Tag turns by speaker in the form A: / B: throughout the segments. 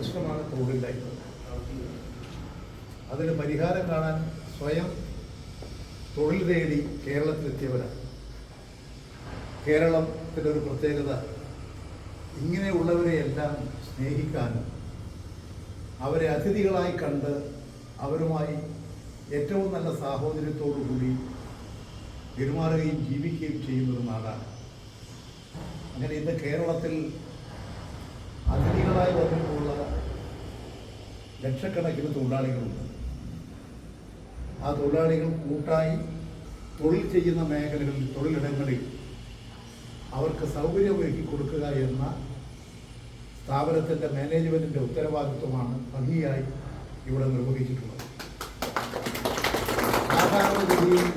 A: പ്രശ്നമാണ് തൊഴിലില്ലായ്മ. അതിന് പരിഹാരം കാണാൻ സ്വയം തൊഴിൽ തേടി കേരളത്തിലെത്തിയവരാണ്. കേരളത്തിൻ്റെ ഒരു പ്രത്യേകത ഇങ്ങനെയുള്ളവരെയെല്ലാം സ്നേഹിക്കാനും അവരെ അതിഥികളായി കണ്ട് അവരുമായി ഏറ്റവും നല്ല സാഹോദര്യത്തോടു കൂടി പെരുമാറുകയും ജീവിക്കുകയും ചെയ്യുന്നൊരു നാടാണ്. അങ്ങനെ ഇന്ന് കേരളത്തിൽ അതിഥികളായി വന്നിട്ടുള്ള ലക്ഷക്കണക്കിന് തൊഴിലാളികളുണ്ട്. ആ തൊഴിലാളികൾ കൂട്ടായി തൊഴിൽ ചെയ്യുന്ന മേഖലകളിൽ, തൊഴിലിടങ്ങളിൽ അവർക്ക് സൗകര്യമൊരുക്കി കൊടുക്കുക എന്ന സ്ഥാപനത്തിൻ്റെ മാനേജ്മെൻറ്റിൻ്റെ ഉത്തരവാദിത്വമാണ് ഭംഗിയായി ഇവിടെ നിർവഹിച്ചിട്ടുള്ളത്. സാധാരണഗതിയിൽ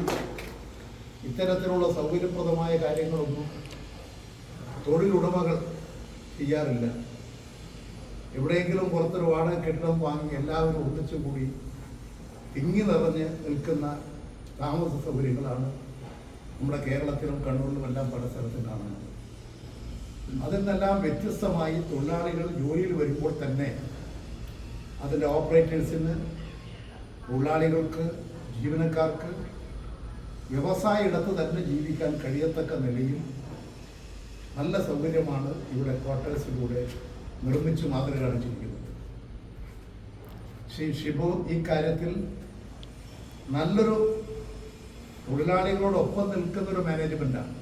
A: ഇത്തരത്തിലുള്ള സൗകര്യപ്രദമായ കാര്യങ്ങളൊന്നും തൊഴിലുടമകൾ ചെയ്യാറില്ല. എവിടെയെങ്കിലും പുറത്തൊരു വാടക കെട്ടിടം വാങ്ങി എല്ലാവരും ഒന്നിച്ചുകൂടി തിങ്ങി നിറഞ്ഞ് നിൽക്കുന്ന താമസ സൗകര്യങ്ങളാണ് നമ്മുടെ കേരളത്തിലും കണ്ണൂരിലും എല്ലാം പല സ്ഥലത്തും കാണുന്നത്. അതിൽ നിന്നെല്ലാം വ്യത്യസ്തമായി തൊഴിലാളികൾ ജോലിയിൽ വരുമ്പോൾ തന്നെ അതിൻ്റെ ഓപ്പറേറ്റേഴ്സിന്, തൊഴിലാളികൾക്ക്, ജീവനക്കാർക്ക് വ്യവസായ ഇടത്ത് തന്നെ ജീവിക്കാൻ കഴിയത്തക്ക നിലയിൽ നല്ല സൗകര്യമാണ് ഇവിടെ ക്വാർട്ടേഴ്സിലൂടെ നിർമ്മിച്ച് മാതൃക കാണിച്ചിരിക്കുന്നത്. ശ്രീ ഷിബു ഈ കാര്യത്തിൽ നല്ലൊരു തൊഴിലാളികളോടൊപ്പം നിൽക്കുന്നൊരു മാനേജ്മെൻറ്റാണ്.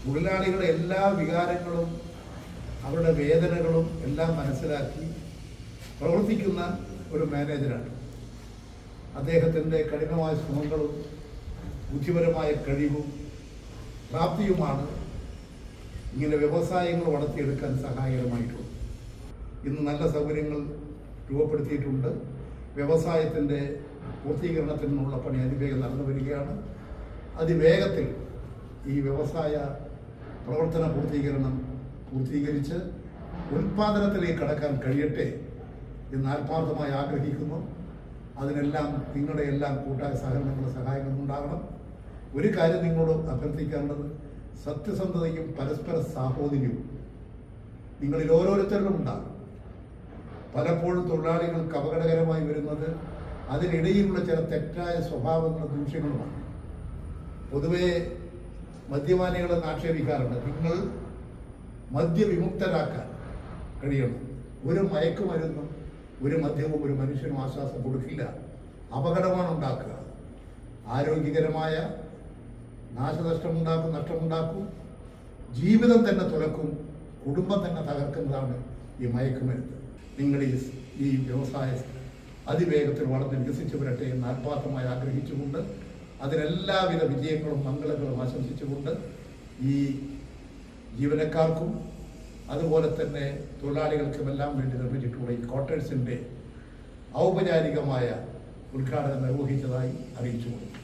A: തൊഴിലാളികളുടെ എല്ലാ വികാരങ്ങളും അവരുടെ വേദനകളും എല്ലാം മനസ്സിലാക്കി പ്രവർത്തിക്കുന്ന ഒരു മാനേജരാണ്. അദ്ദേഹത്തിൻ്റെ കഠിനമായ ശ്രമങ്ങളും ബുദ്ധിപരമായ കഴിവും പ്രാപ്തിയുമാണ് ഇങ്ങനെ വ്യവസായങ്ങൾ വളർത്തിയെടുക്കാൻ സഹായകരമായിട്ടുള്ളത്. ഇന്ന് നല്ല സൗകര്യങ്ങൾ രൂപപ്പെടുത്തിയിട്ടുണ്ട്. വ്യവസായത്തിൻ്റെ പൂർത്തീകരണത്തിനുള്ള പണി അതിവേഗം നടന്നു വരികയാണ്. അതിവേഗത്തിൽ ഈ വ്യവസായ പ്രവർത്തന പൂർത്തീകരിച്ച് ഉൽപ്പാദനത്തിലേക്ക് കടക്കാൻ കഴിയട്ടെ എന്ന് ആത്മാർത്ഥമായി ആഗ്രഹിക്കുന്നു. അതിനെല്ലാം നിങ്ങളുടെ എല്ലാം കൂട്ടായ സഹകരണങ്ങളും സഹായങ്ങളും ഉണ്ടാകണം. ഒരു കാര്യം നിങ്ങളോട് അഭ്യർത്ഥിക്കേണ്ടത് സത്യസന്ധതയും പരസ്പര സാഹോദര്യവും നിങ്ങളിൽ ഓരോരുത്തരിലും ഉണ്ടാകും. പലപ്പോഴും തൊഴിലാളികൾക്ക് അപകടകരമായി വരുന്നത് അതിനിടയിലുള്ള ചില തെറ്റായ സ്വഭാവങ്ങളും ദൂഷ്യങ്ങളുമാണ്. പൊതുവെ മദ്യപാനികളെ ആക്ഷേപിക്കാറുണ്ട്. നിങ്ങൾ മദ്യവിമുക്തരാക്കാൻ കഴിയണം. ഒരു മയക്കുമരുന്നും ഒരു മദ്യവും ഒരു മനുഷ്യനും ആശ്വാസം കൊടുക്കില്ല, അപകടമാണ് ഉണ്ടാക്കുക. ആരോഗ്യകരമായ നഷ്ടമുണ്ടാക്കും, ജീവിതം തന്നെ തുലക്കും, കുടുംബം തന്നെ തകർക്കുന്നതാണ് ഈ മയക്കുമരുന്ന്. നിങ്ങൾ ഈ വ്യവസായ അതിവേഗത്തിൽ വളർന്ന് വികസിച്ചു വരട്ടെ എന്ന് ആത്മാർത്ഥമായി ആഗ്രഹിച്ചുകൊണ്ട് അതിനെല്ലാവിധ വിജയങ്ങളും മംഗളങ്ങളും ആശംസിച്ചുകൊണ്ട് ഈ ജീവനക്കാർക്കും അതുപോലെ തന്നെ തൊഴിലാളികൾക്കുമെല്ലാം വേണ്ടി നിർമ്മിച്ചിട്ടുള്ള ഈ ക്വാർട്ടേഴ്സിൻ്റെ ഔപചാരികമായ ഉദ്ഘാടനം നിർവഹിച്ചതായി അറിയിച്ചുകൊണ്ടു.